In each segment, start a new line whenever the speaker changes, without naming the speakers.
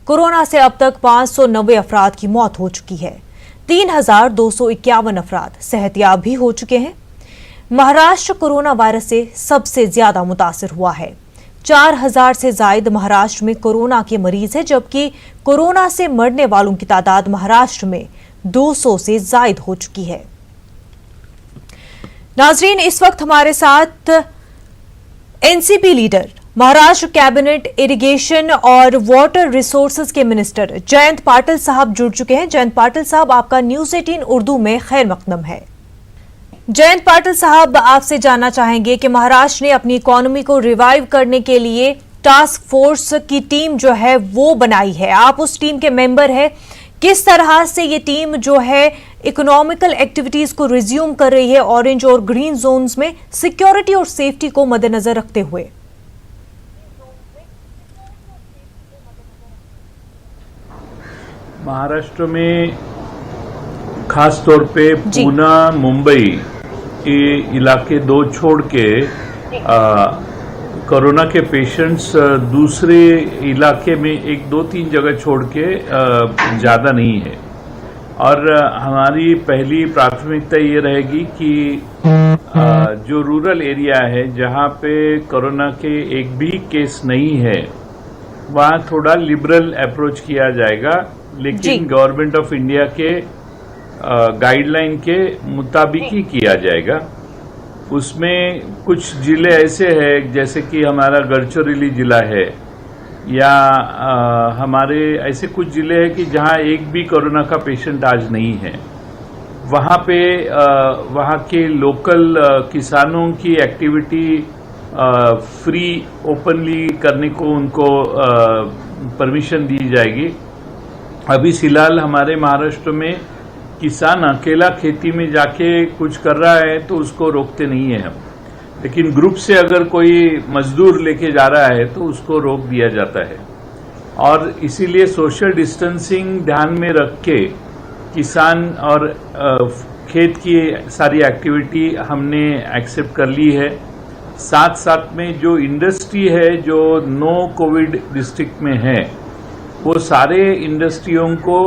Corona से अब तक 590 अफराद की मौत हो चुकी है। 3,251 अफराद सेहतयाब भी हो चुके हैं। महाराष्ट्र कोरोना वायरस से सबसे ज्यादा मुतासिर हुआ है। 4,000 से ज्यादा महाराष्ट्र में कोरोना के मरीज हैं, जबकि कोरोना से मरने वालों की तादाद महाराष्ट्र में 200 से ज्यादा हो चुकी है। नाजरीन, इस वक्त हमारे साथ NCP leader, Maharashtra cabinet irrigation और वाटर रिसोर्सेज के मिनिस्टर जयंत पाटिल साहब जुड़ चुके हैं। जयंत पाटिल साहब, आपका न्यूज 18 उर्दू में खैर मकदम है। जयंत पाटिल साहब, आपसे जानना चाहेंगे कि महाराष्ट्र ने अपनी इकोनॉमी को रिवाइव करने के लिए टास्क फोर्स की टीम जो है वो बनाई है। आप उस टीम के मेंबर हैं। किस तरह से ये टीम जो है इकोनॉमिकल एक्टिविटीज को रिज्यूम कर रही है ऑरेंज और ग्रीन जोन्स में, सिक्योरिटी और सेफ्टी को मद्देनजर रखते हुए?
महाराष्ट्र में खास तौर पे पूना, मुंबई के इलाके दो छोड़ के कोरोना के पेशेंट्स दूसरे इलाके में 1-2-3 जगह छोड़ के ज़्यादा नहीं है। और हमारी पहली प्राथमिकता ये रहेगी कि जो रूरल एरिया है जहाँ पे कोरोना के एक भी केस नहीं है, वहाँ थोड़ा लिबरल अप्रोच किया जाएगा, लेकिन गवर्नमेंट ऑफ इंडिया के गाइडलाइन के मुताबिक ही किया जाएगा। उसमें कुछ जिले ऐसे हैं जैसे कि हमारा गढ़चिरौली जिला है, या हमारे ऐसे कुछ जिले हैं कि जहां एक भी कोरोना का पेशेंट आज नहीं है। वहां पे वहां के लोकल किसानों की एक्टिविटी फ्री ओपनली करने को उनको परमिशन दी जाएगी। अभी फिलहाल हमारे महाराष्ट्र में किसान अकेला खेती में जाके कुछ कर रहा है तो उसको रोकते नहीं है हम, लेकिन ग्रुप से अगर कोई मजदूर लेके जा रहा है तो उसको रोक दिया जाता है। और इसीलिए सोशल डिस्टेंसिंग ध्यान में रख के किसान और खेत की सारी एक्टिविटी हमने एक्सेप्ट कर ली है। साथ साथ में जो इंडस्ट्री है जो नो कोविड डिस्ट्रिक्ट में है, वो सारे इंडस्ट्रियों को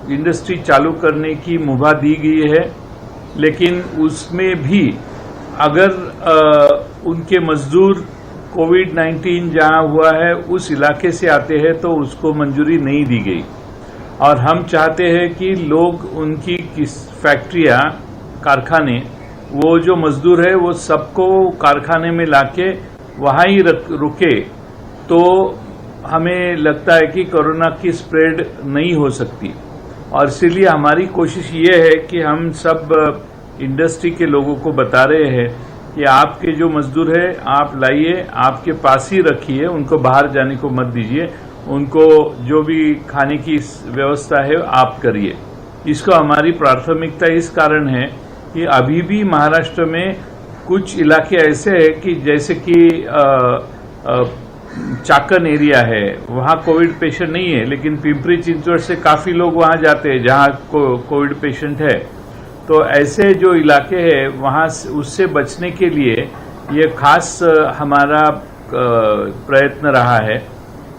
इंडस्ट्री चालू करने की मुभा दी गई है, लेकिन उसमें भी अगर उनके मजदूर कोविड-19 जहां हुआ है उस इलाके से आते हैं तो उसको मंजूरी नहीं दी गई। और हम चाहते हैं कि लोग उनकी फैक्ट्रियां, कारखाने, वो जो मजदूर है वो सबको कारखाने में लाके वहां ही रुके, तो हमें लगता है कि कोरोना की स्प्रेड नहीं हो सकती। और इसलिए हमारी कोशिश ये है कि हम सब इंडस्ट्री के लोगों को बता रहे हैं कि आपके जो मजदूर है आप लाइए, आपके पास ही रखिए, उनको बाहर जाने को मत दीजिए, उनको जो भी खाने की व्यवस्था है आप करिए। इसको हमारी प्राथमिकता इस कारण है कि अभी भी महाराष्ट्र में कुछ इलाके ऐसे हैं कि जैसे कि चाकन एरिया है, वहां कोविड पेशेंट नहीं है, लेकिन पिंपरी चिंचवड से काफी लोग वहां जाते हैं जहां कोविड पेशेंट है। तो ऐसे जो इलाके हैं वहां उससे बचने के लिए ये खास हमारा प्रयत्न रहा है।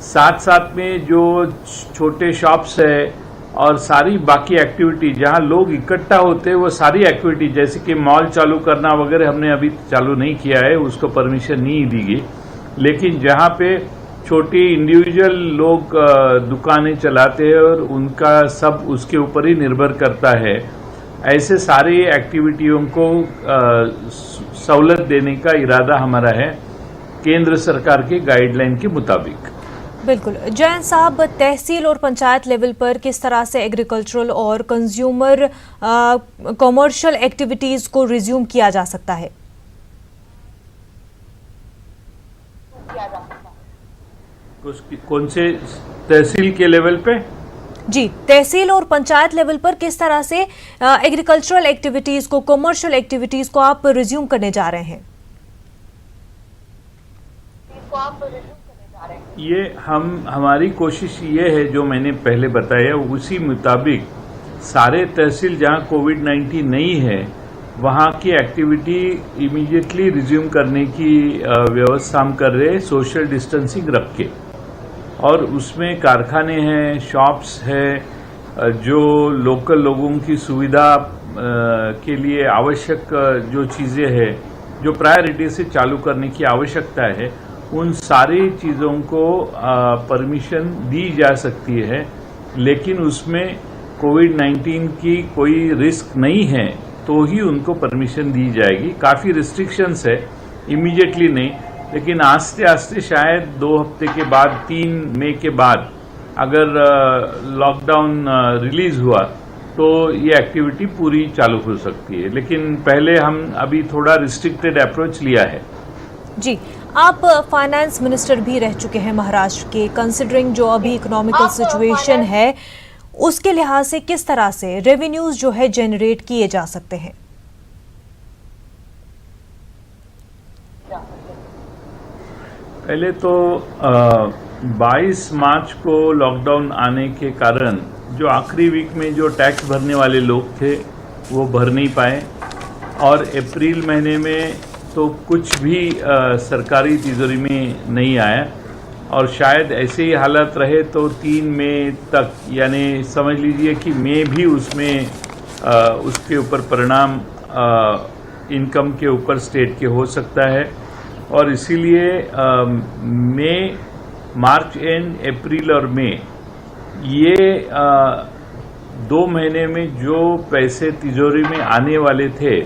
साथ साथ में जो छोटे शॉप्स है और सारी बाकी एक्टिविटी जहां लोग इकट्ठा होते हैं, वो सारी एक्टिविटी जैसे कि मॉल चालू करना वगैरह हमने अभी चालू नहीं किया है, उसको परमिशन नहीं दी गई। लेकिन जहां पे छोटी इंडिविजुअल लोग दुकानें चलाते हैं और उनका सब उसके ऊपर ही निर्भर करता है, ऐसे सारी एक्टिविटियों को सहूलत देने का इरादा हमारा है केंद्र सरकार के गाइडलाइन के मुताबिक।
बिल्कुल। जयंत साहब, तहसील और पंचायत लेवल पर किस तरह से एग्रीकल्चरल और कंज्यूमर कमर्शियल एक्टिविटीज को रिज्यूम किया जा सकता है?
कौन से तहसील के लेवल पे?
जी, तहसील और पंचायत लेवल पर किस तरह से एग्रीकल्चरल एक्टिविटीज को, कमर्शियल एक्टिविटीज को आप रिज्यूम करने जा रहे हैं?
ये हमारी कोशिश ये है, जो मैंने पहले बताया उसी मुताबिक सारे तहसील जहां कोविड-19 नहीं है वहां की एक्टिविटी इमीडिएटली रिज्यूम करने की व्यवस्था हम कर रहे हैं, सोशल डिस्टेंसिंग रख के। और उसमें कारखाने हैं, शॉप्स है, जो लोकल लोगों की सुविधा के लिए आवश्यक जो चीज़ें हैं, जो प्रायोरिटी से चालू करने की आवश्यकता है, उन सारी चीज़ों को परमिशन दी जा सकती है, लेकिन उसमें कोविड-19 की कोई रिस्क नहीं है तो ही उनको परमिशन दी जाएगी। काफ़ी रिस्ट्रिक्शंस है, इमीडिएटली नहीं, लेकिन आस्ते आस्ते शायद 2 हफ्ते के बाद, 3 मई के बाद अगर लॉकडाउन रिलीज हुआ तो ये एक्टिविटी पूरी चालू हो सकती है, लेकिन पहले हम अभी थोड़ा रिस्ट्रिक्टेड अप्रोच लिया है।
जी, आप फाइनेंस मिनिस्टर भी रह चुके हैं महाराष्ट्र के। कंसिडरिंग जो अभी इकोनॉमिकल सिचुएशन है, उसके लिहाज से किस तरह से रेवेन्यूज जो है जनरेट किए जा सकते हैं?
पहले तो 22 मार्च को लॉकडाउन आने के कारण जो आखिरी वीक में जो टैक्स भरने वाले लोग थे वो भर नहीं पाए, और अप्रैल महीने में तो कुछ भी सरकारी तिजोरी में नहीं आया, और शायद ऐसे ही हालत रहे तो 3 मई तक, यानी समझ लीजिए कि मई भी उसमें उसके ऊपर परिणाम इनकम के ऊपर स्टेट के हो सकता है। और इसीलिए मई, मार्च एंड, अप्रैल और मई, ये 2 महीने में जो पैसे तिजोरी में आने वाले थे,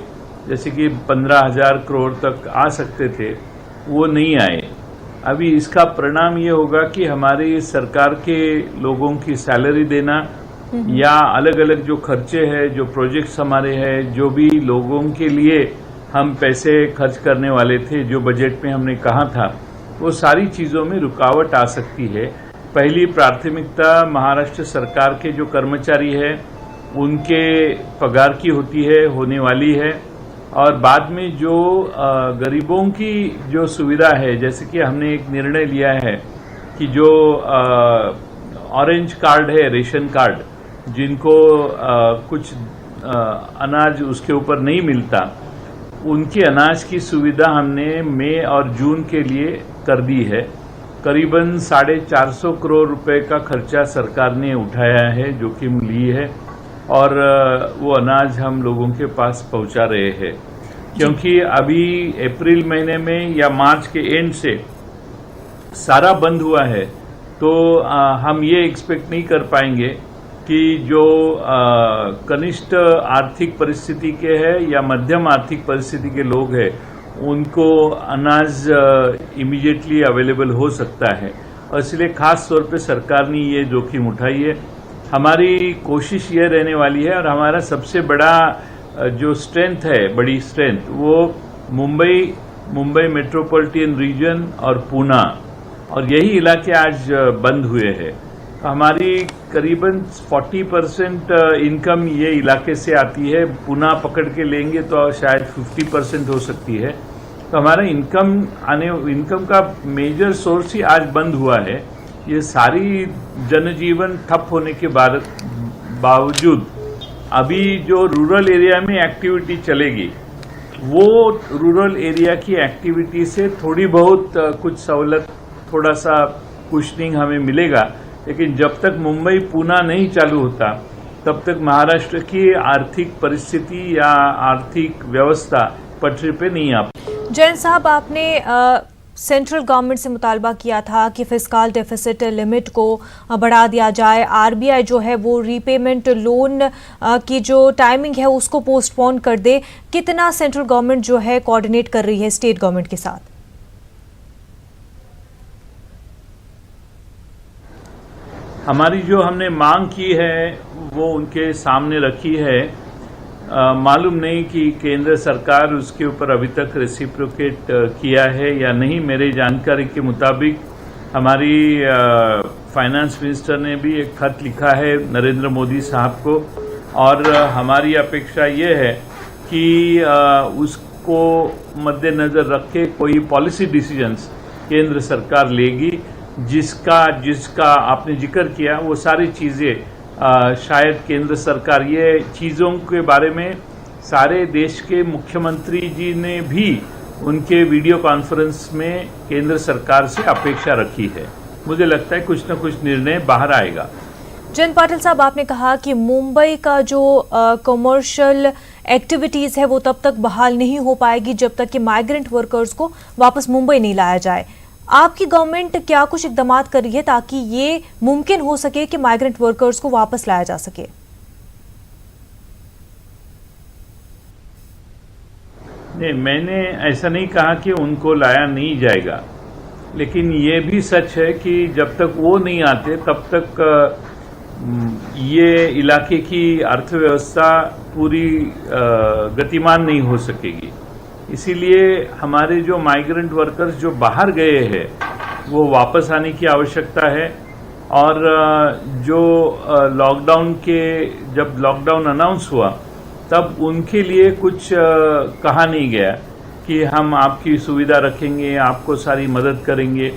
जैसे कि 15,000 करोड़ तक आ सकते थे, वो नहीं आए। अभी इसका परिणाम ये होगा कि हमारी सरकार के लोगों की सैलरी देना या अलग अलग जो खर्चे हैं, जो प्रोजेक्ट्स हमारे हैं, जो भी लोगों के लिए हम पैसे खर्च करने वाले थे, जो बजट में हमने कहा था, वो सारी चीज़ों में रुकावट आ सकती है। पहली प्राथमिकता महाराष्ट्र सरकार के जो कर्मचारी हैं उनके पगार की होने वाली है, और बाद में जो गरीबों की जो सुविधा है, जैसे कि हमने एक निर्णय लिया है कि जो ऑरेंज कार्ड है, रेशन कार्ड, जिनको कुछ अनाज उसके ऊपर नहीं मिलता, उनके अनाज की सुविधा हमने मई और जून के लिए कर दी है। करीबन 450 करोड़ रुपए का खर्चा सरकार ने उठाया है, जोखिम ली है, और वो अनाज हम लोगों के पास पहुंचा रहे हैं। क्योंकि अभी अप्रैल महीने में या मार्च के एंड से सारा बंद हुआ है, तो हम ये एक्सपेक्ट नहीं कर पाएंगे कि जो कनिष्ठ आर्थिक परिस्थिति के हैं या मध्यम आर्थिक परिस्थिति के लोग हैं, उनको अनाज इमीडिएटली अवेलेबल हो सकता है, और इसलिए खास तौर पे सरकार ने ये जोखिम उठाई है। हमारी कोशिश ये रहने वाली है, और हमारा सबसे बड़ा जो स्ट्रेंथ है, बड़ी स्ट्रेंथ, वो मुंबई मेट्रोपॉलिटन रीजन और पूना, और यही इलाके आज बंद हुए हैं। हमारी करीबन 40% इनकम ये इलाके से आती है। पूना पकड़ के लेंगे तो शायद 50% हो सकती है। तो हमारा इनकम का मेजर सोर्स ही आज बंद हुआ है। ये सारी जनजीवन ठप होने के बावजूद अभी जो रूरल एरिया में एक्टिविटी चलेगी, वो रूरल एरिया की एक्टिविटी से थोड़ी बहुत कुछ सहूलत, थोड़ा सा कुशनिंग हमें मिलेगा। लेकिन जब तक मुंबई पूना नहीं चालू होता, तब तक महाराष्ट्र की आर्थिक परिस्थिति या आर्थिक व्यवस्था पटरी पे नहीं आ।
जैन साहब, आपने सेंट्रल गवर्नमेंट से मुतालबा किया था कि फिस्कल डेफिसिट लिमिट को बढ़ा दिया जाए। आरबीआई जो है वो रीपेमेंट लोन की जो टाइमिंग है उसको पोस्टपोन कर दे। कितना सेंट्रल गवर्नमेंट जो है कोऑर्डिनेट कर रही है स्टेट गवर्नमेंट के साथ?
हमारी जो हमने मांग की है वो उनके सामने रखी है। मालूम नहीं कि केंद्र सरकार उसके ऊपर अभी तक रेसिप्रोकेट किया है या नहीं। मेरे जानकारी के मुताबिक हमारी फाइनेंस मिनिस्टर ने भी एक खत लिखा है नरेंद्र मोदी साहब को, और हमारी अपेक्षा ये है कि उसको मद्देनजर रख के कोई पॉलिसी डिसीजंस केंद्र सरकार लेगी, जिसका आपने जिक्र किया वो सारी चीज़ें शायद केंद्र सरकार, ये चीज़ों के बारे में सारे देश के मुख्यमंत्री जी ने भी उनके वीडियो कॉन्फ्रेंस में केंद्र सरकार से अपेक्षा रखी है। मुझे लगता है कुछ न कुछ निर्णय बाहर आएगा।
जयंत पाटिल साहब, आपने कहा कि मुंबई का जो कमर्शियल एक्टिविटीज है वो तब तक बहाल नहीं हो पाएगी जब तक कि माइग्रेंट वर्कर्स को वापस मुंबई नहीं लाया जाए। आपकी गवर्नमेंट क्या कुछ इकदाम कर रही है ताकि ये मुमकिन हो सके कि माइग्रेंट वर्कर्स को वापस लाया जा सके?
नहीं, मैंने ऐसा नहीं कहा कि उनको लाया नहीं जाएगा, लेकिन ये भी सच है कि जब तक वो नहीं आते तब तक ये इलाके की अर्थव्यवस्था पूरी गतिमान नहीं हो सकेगी। इसीलिए हमारे जो माइग्रेंट वर्कर्स जो बाहर गए हैं वो वापस आने की आवश्यकता है। और जो जब लॉकडाउन अनाउंस हुआ तब उनके लिए कुछ कहा नहीं गया कि हम आपकी सुविधा रखेंगे, आपको सारी मदद करेंगे।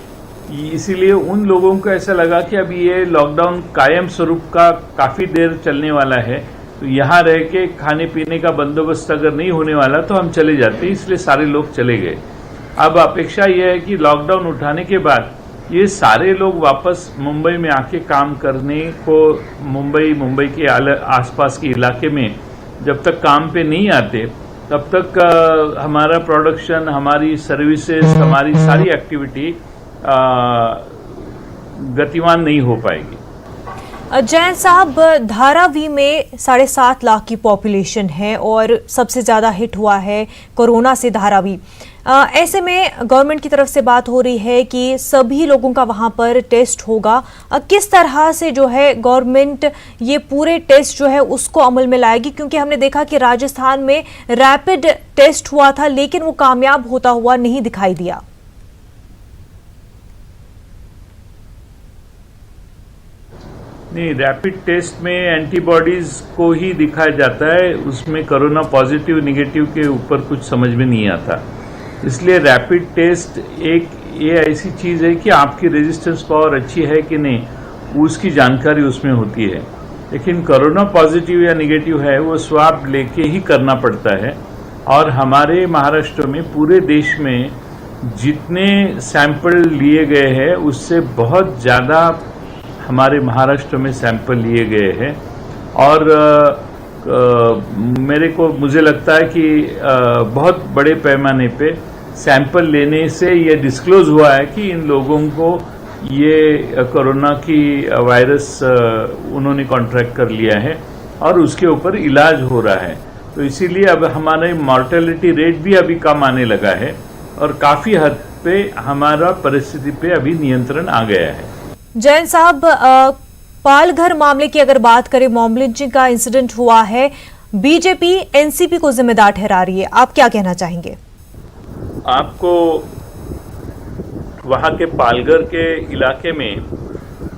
इसीलिए उन लोगों को ऐसा लगा कि अब ये लॉकडाउन कायम स्वरूप का काफ़ी देर चलने वाला है, तो यहाँ रह के खाने पीने का बंदोबस्त अगर नहीं होने वाला तो हम चले जाते, इसलिए सारे लोग चले गए। अब अपेक्षा यह है कि लॉकडाउन उठाने के बाद ये सारे लोग वापस मुंबई में आके काम करने को, मुंबई के आसपास के इलाके में जब तक काम पे नहीं आते तब तक हमारा प्रोडक्शन, हमारी सर्विसेज, हमारी सारी एक्टिविटी गतिमान नहीं हो पाएगी।
जयंत साहब, धारावी में 7.5 लाख की पॉपुलेशन है और सबसे ज़्यादा हिट हुआ है कोरोना से धारावी। ऐसे में गवर्नमेंट की तरफ से बात हो रही है कि सभी लोगों का वहां पर टेस्ट होगा। किस तरह से जो है गवर्नमेंट ये पूरे टेस्ट जो है उसको अमल में लाएगी? क्योंकि हमने देखा कि राजस्थान में रैपिड टेस्ट हुआ था लेकिन वो कामयाब होता हुआ नहीं दिखाई दिया।
नहीं, रैपिड टेस्ट में एंटीबॉडीज को ही दिखाया जाता है, उसमें कोरोना पॉजिटिव निगेटिव के ऊपर कुछ समझ में नहीं आता। इसलिए रैपिड टेस्ट ये ऐसी चीज है कि आपकी रेजिस्टेंस पावर अच्छी है कि नहीं, उसकी जानकारी उसमें होती है। लेकिन कोरोना पॉजिटिव या निगेटिव है वो स्वाब लेके ही करना पड़ता है। और हमारे महाराष्ट्र में, पूरे देश में जितने सैंपल लिए गए हैं उससे बहुत ज़्यादा हमारे महाराष्ट्र में सैंपल लिए गए हैं। और मुझे लगता है कि बहुत बड़े पैमाने पे सैंपल लेने से ये डिस्क्लोज हुआ है कि इन लोगों को ये कोरोना की वायरस उन्होंने कॉन्ट्रैक्ट कर लिया है और उसके ऊपर इलाज हो रहा है। तो इसीलिए अब हमारे मॉर्टेलिटी रेट भी अभी कम आने लगा है और काफ़ी हद पे हमारा परिस्थिति पे अभी नियंत्रण आ गया है।
जयंत साहब, पालघर मामले की अगर बात करें, मॉब लिंचिंग का इंसिडेंट हुआ है, बीजेपी एनसीपी को जिम्मेदार ठहरा रही है, आप क्या कहना चाहेंगे?
आपको वहां के पालघर के इलाके में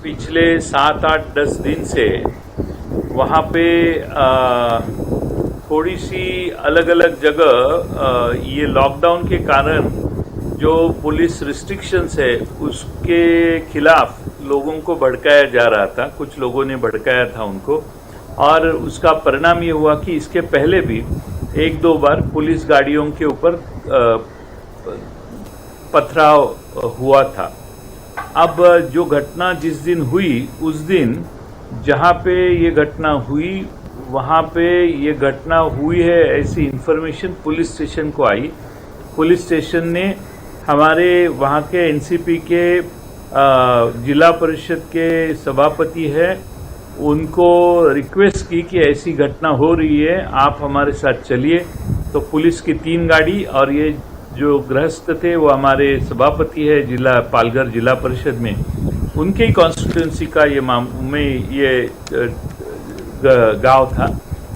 पिछले 7, 8, 10 दिन से वहां पे थोड़ी सी अलग अलग जगह ये लॉकडाउन के कारण जो पुलिस रिस्ट्रिक्शंस है उसके खिलाफ लोगों को भड़काया जा रहा था। कुछ लोगों ने भड़काया था उनको, और उसका परिणाम ये हुआ कि इसके पहले भी 1-2 बार पुलिस गाड़ियों के ऊपर पथराव हुआ था। अब जो घटना जिस दिन हुई, उस दिन जहाँ पे ये घटना हुई वहाँ पे ये घटना हुई है ऐसी इन्फॉर्मेशन पुलिस स्टेशन को आई। पुलिस स्टेशन ने हमारे वहाँ के एनसीपी के जिला परिषद के सभापति है उनको रिक्वेस्ट की कि ऐसी घटना हो रही है, आप हमारे साथ चलिए। तो पुलिस की 3 गाड़ी और ये जो गृहस्थ थे वो हमारे सभापति है पालघर जिला परिषद में, उनके ही कॉन्स्टिट्यूंसी का ये गांव था,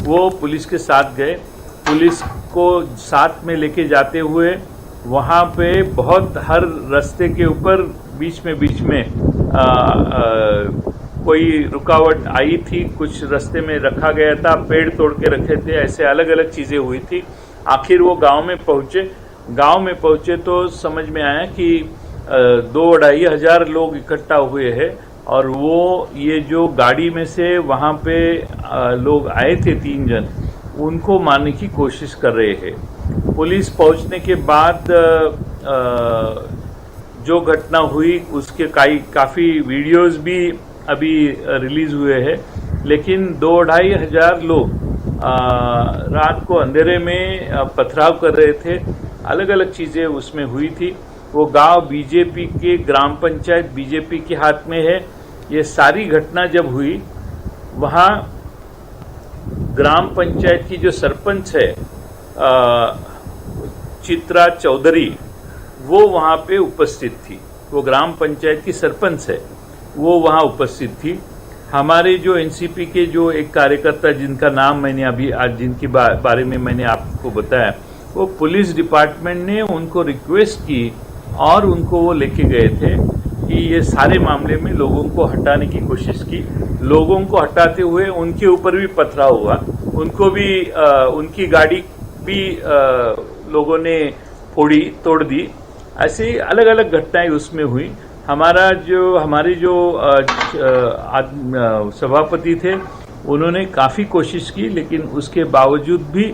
वो पुलिस के साथ गए। पुलिस को साथ में लेके जाते हुए वहाँ पे बहुत हर रास्ते के ऊपर बीच में कोई रुकावट आई थी, कुछ रास्ते में रखा गया था, पेड़ तोड़ के रखे थे, ऐसे अलग अलग चीज़ें हुई थी। आखिर वो गांव में पहुंचे तो समझ में आया कि 2-2.5 हजार लोग इकट्ठा हुए हैं और वो ये जो गाड़ी में से वहाँ पे लोग आए थे 3 जन, उनको मारने की कोशिश कर रहे हैं। पुलिस पहुंचने के बाद जो घटना हुई उसके काफ़ी वीडियोस भी अभी रिलीज हुए हैं, लेकिन 2-2.5 हजार लोग रात को अंधेरे में पथराव कर रहे थे। अलग अलग चीज़ें उसमें हुई थी। वो गांव बीजेपी के ग्राम पंचायत बीजेपी के हाथ में है। ये सारी घटना जब हुई, वहाँ ग्राम पंचायत की जो सरपंच है चित्रा चौधरी, वो वहाँ पे उपस्थित थी। वो ग्राम पंचायत की सरपंच है, वो वहाँ उपस्थित थी। हमारे जो एनसीपी के जो एक कार्यकर्ता जिनका नाम मैंने अभी आज जिनके बारे में मैंने आपको बताया, वो पुलिस डिपार्टमेंट ने उनको रिक्वेस्ट की और उनको वो लेके गए थे कि ये सारे मामले में लोगों को हटाने की कोशिश की। लोगों को हटाते हुए उनके ऊपर भी पथराव हुआ, उनको भी उनकी गाड़ी भी लोगों ने तोड़ दी। ऐसी अलग अलग घटनाएं उसमें हुई। हमारे जो सभापति थे, उन्होंने काफ़ी कोशिश की, लेकिन उसके बावजूद भी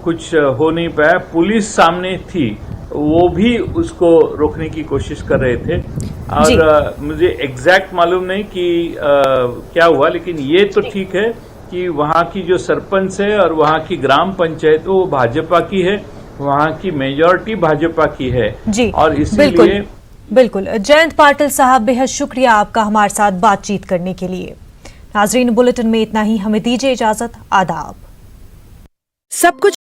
कुछ हो नहीं पाया। पुलिस सामने थी, वो भी उसको रोकने की कोशिश कर रहे थे। और मुझे एग्जैक्ट मालूम नहीं कि क्या हुआ, लेकिन ये तो ठीक है कि वहाँ की जो सरपंच है और वहाँ की ग्राम पंचायत वो भाजपा की है, वहाँ की मेजॉरिटी भाजपा की है
जी,
और इसीलिए
बिल्कुल। जयंत पाटिल साहब, बेहद शुक्रिया आपका हमारे साथ बातचीत करने के लिए। नाजरीन, बुलेटिन में इतना ही। हमें दीजिए इजाजत। आदाब।
सब कुछ